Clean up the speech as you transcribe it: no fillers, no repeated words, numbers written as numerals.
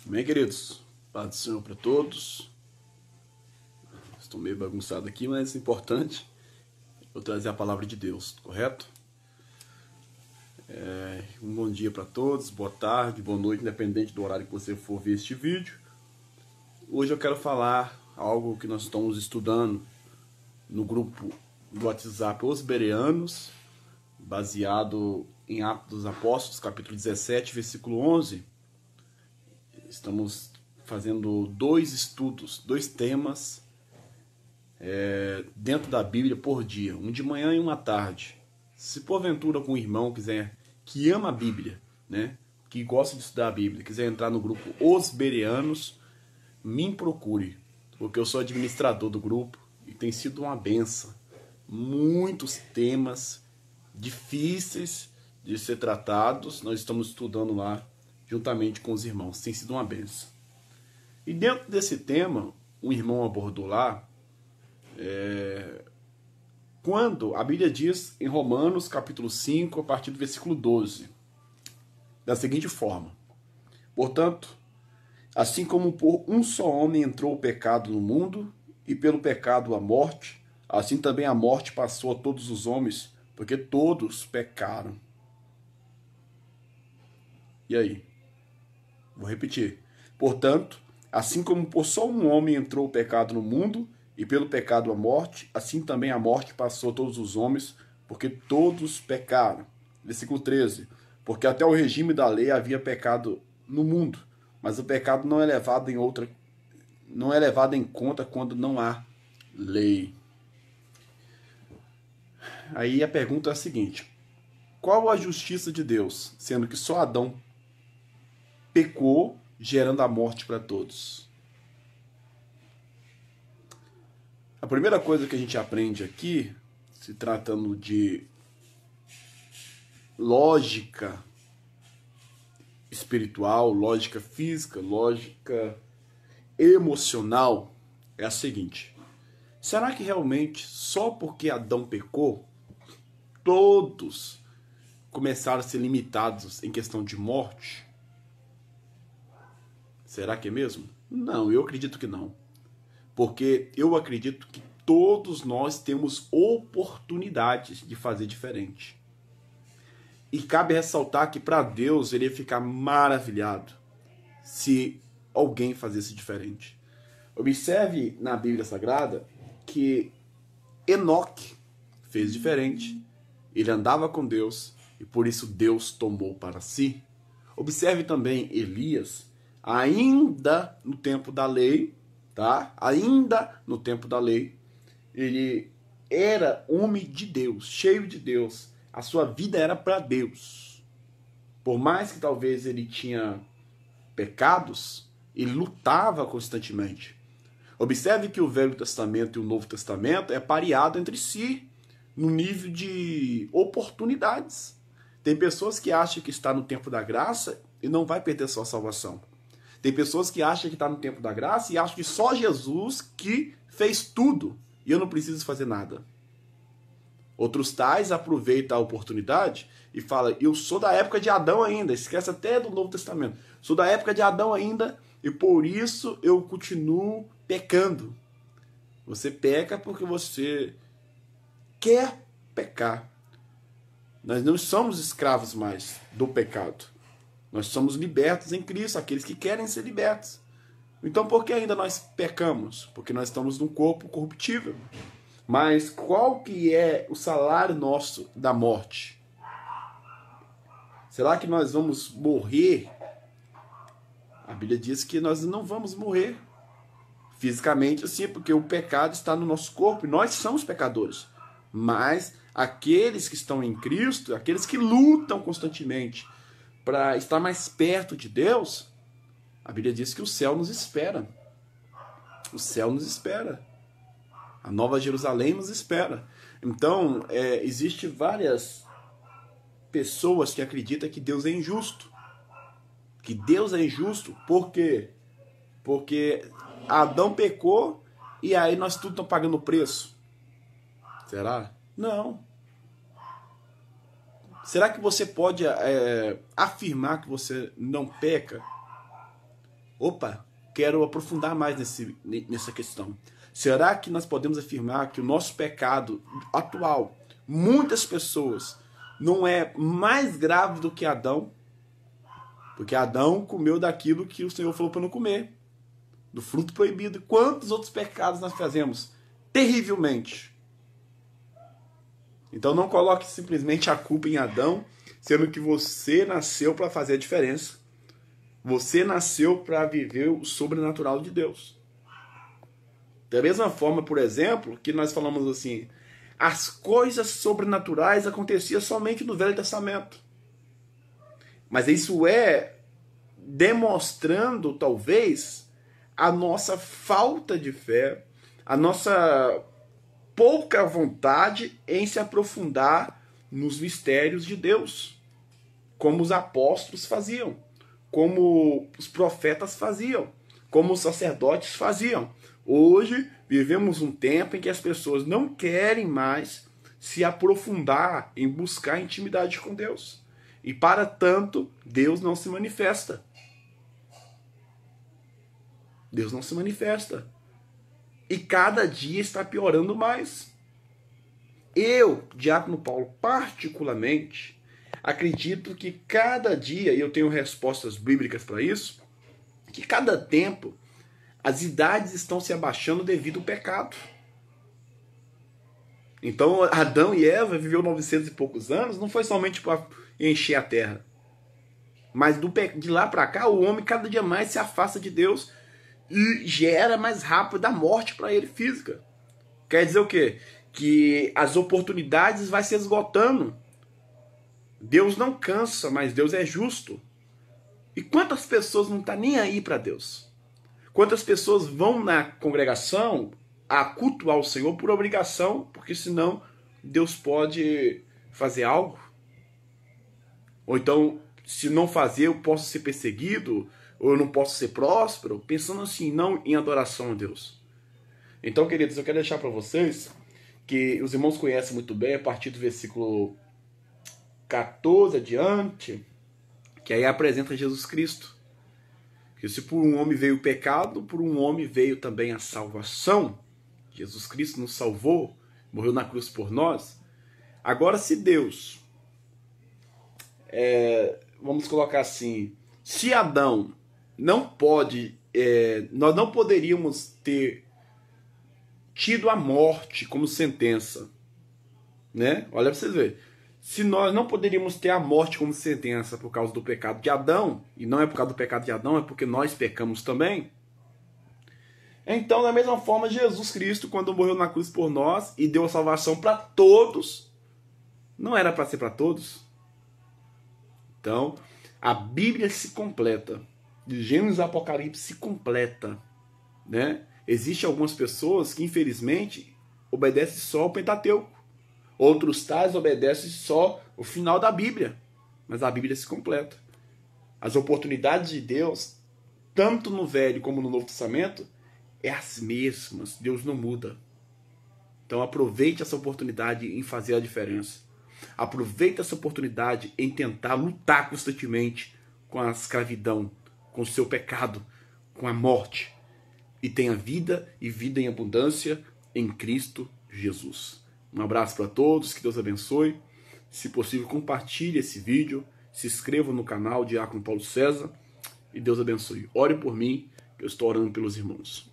Bem, queridos, paz do Senhor para todos. Estou meio bagunçado aqui, mas é importante eu trazer a palavra de Deus, correto? Um bom dia para todos, boa tarde, boa noite, independente do horário que você for ver este vídeo. Hoje eu quero falar algo que nós estamos estudando no grupo do WhatsApp Os Bereanos, baseado em Atos dos Apóstolos, capítulo 17, versículo 11. Estamos fazendo dois estudos, dois temas dentro da Bíblia por dia, um de manhã e um à tarde. Se porventura algum irmão quiser, que ama a Bíblia, né, que gosta de estudar a Bíblia, quiser entrar no grupo Os Bereanos, me procure, porque eu sou administrador do grupo e tem sido uma benção. Muitos temas difíceis de ser tratados, nós estamos estudando lá juntamente com os irmãos. Tem sido uma benção. E dentro desse tema, um irmão abordou lá, quando a Bíblia diz em Romanos capítulo 5, a partir do versículo 12, da seguinte forma: portanto, assim como por um só homem entrou o pecado no mundo, e pelo pecado a morte, assim também a morte passou a todos os homens, porque todos pecaram. E aí? Vou repetir. Portanto, assim como por só um homem entrou o pecado no mundo, e pelo pecado a morte, assim também a morte passou a todos os homens, porque todos pecaram. Versículo 13. Porque até o regime da lei havia pecado no mundo, mas o pecado não é levado em conta quando não há lei. Aí a pergunta é a seguinte: qual a justiça de Deus, sendo que só Adão pecou, gerando a morte para todos? A primeira coisa que a gente aprende aqui, se tratando de lógica espiritual, lógica física, lógica emocional, é a seguinte: será que realmente só porque Adão pecou, todos começaram a ser limitados em questão de morte? Será que é mesmo? Não, eu acredito que não. Porque eu acredito que todos nós temos oportunidades de fazer diferente. E cabe ressaltar que para Deus ele ia ficar maravilhado se alguém fizesse diferente. Observe na Bíblia Sagrada que Enoque fez diferente. Ele andava com Deus e por isso Deus tomou para si. Observe também Elias, ainda no tempo da lei, tá? Ainda no tempo da lei, ele era homem de Deus, cheio de Deus. A sua vida era para Deus. Por mais que talvez ele tinha pecados, ele lutava constantemente. Observe que o Velho Testamento e o Novo Testamento é pareado entre si no nível de oportunidades. Tem pessoas que acham que está no tempo da graça e não vai perder sua salvação. Tem pessoas que acham que está no tempo da graça e acham que só Jesus que fez tudo e eu não preciso fazer nada. Outros tais aproveitam a oportunidade e falam: eu sou da época de Adão ainda, esquece até do Novo Testamento. Sou da época de Adão ainda e por isso eu continuo pecando. Você peca porque você quer pecar. Nós não somos escravos mais do pecado. Nós somos libertos em Cristo, aqueles que querem ser libertos. Então por que ainda nós pecamos? Porque nós estamos num corpo corruptível. Mas qual que é o salário nosso da morte? Será que nós vamos morrer? A Bíblia diz que nós não vamos morrer fisicamente assim, porque o pecado está no nosso corpo e nós somos pecadores. Mas aqueles que estão em Cristo, aqueles que lutam constantemente para estar mais perto de Deus, a Bíblia diz que o céu nos espera. O céu nos espera. A Nova Jerusalém nos espera. Então, existe várias pessoas que acreditam que Deus é injusto. Que Deus é injusto. Por quê? Porque Adão pecou e aí nós tudo estamos pagando o preço. Será? Não. Será que você pode afirmar que você não peca? Opa, quero aprofundar mais nessa questão. Será que nós podemos afirmar que o nosso pecado atual, muitas pessoas, não é mais grave do que Adão? Porque Adão comeu daquilo que o Senhor falou para não comer, do fruto proibido. Quantos outros pecados nós fazemos? Terrivelmente. Então não coloque simplesmente a culpa em Adão, sendo que você nasceu para fazer a diferença. Você nasceu para viver o sobrenatural de Deus. Da mesma forma, por exemplo, que nós falamos assim, as coisas sobrenaturais aconteciam somente no Velho Testamento. Mas isso é demonstrando, talvez, a nossa falta de fé, a nossa pouca vontade em se aprofundar nos mistérios de Deus, como os apóstolos faziam, como os profetas faziam, como os sacerdotes faziam. Hoje vivemos um tempo em que as pessoas não querem mais se aprofundar em buscar intimidade com Deus. E para tanto, Deus não se manifesta. Deus não se manifesta. E cada dia está piorando mais. Eu, Diácono Paulo, particularmente, acredito que cada dia, e eu tenho respostas bíblicas para isso, que cada tempo as idades estão se abaixando devido ao pecado. Então, Adão e Eva viveu 900 e poucos anos, não foi somente para encher a terra. Mas de lá para cá, o homem cada dia mais se afasta de Deus e gera mais rápido a morte para ele física. Quer dizer o quê? Que as oportunidades vão se esgotando. Deus não cansa, mas Deus é justo. E quantas pessoas não estão nem aí para Deus? Quantas pessoas vão na congregação a cultuar o Senhor por obrigação, porque senão Deus pode fazer algo? Ou então, se não fazer, eu posso ser perseguido, ou eu não posso ser próspero, pensando assim, não em adoração a Deus. Então, queridos, eu quero deixar para vocês que os irmãos conhecem muito bem, a partir do versículo 14 adiante, que aí apresenta Jesus Cristo. Que se por um homem veio o pecado, por um homem veio também a salvação. Jesus Cristo nos salvou, morreu na cruz por nós. Agora, se Deus, vamos colocar assim, se Adão não pode, nós não poderíamos ter tido a morte como sentença, né? Olha para vocês verem. Se nós não poderíamos ter a morte como sentença por causa do pecado de Adão, e não é por causa do pecado de Adão, é porque nós pecamos também. Então, da mesma forma, Jesus Cristo, quando morreu na cruz por nós e deu a salvação para todos, não era para ser para todos. Então, a Bíblia se completa. De Gênesis a Apocalipse se completa, né? Existem algumas pessoas que, infelizmente, obedecem só ao Pentateuco. Outros tais obedecem só o final da Bíblia. Mas a Bíblia se completa. As oportunidades de Deus, tanto no Velho como no Novo Testamento, é as mesmas. Deus não muda. Então aproveite essa oportunidade em fazer a diferença. Aproveite essa oportunidade em tentar lutar constantemente com a escravidão, com o seu pecado, com a morte. E tenha vida e vida em abundância em Cristo Jesus. Um abraço para todos, que Deus abençoe. Se possível, compartilhe esse vídeo, se inscreva no canal Diácono Paulo César e Deus abençoe. Ore por mim, que eu estou orando pelos irmãos.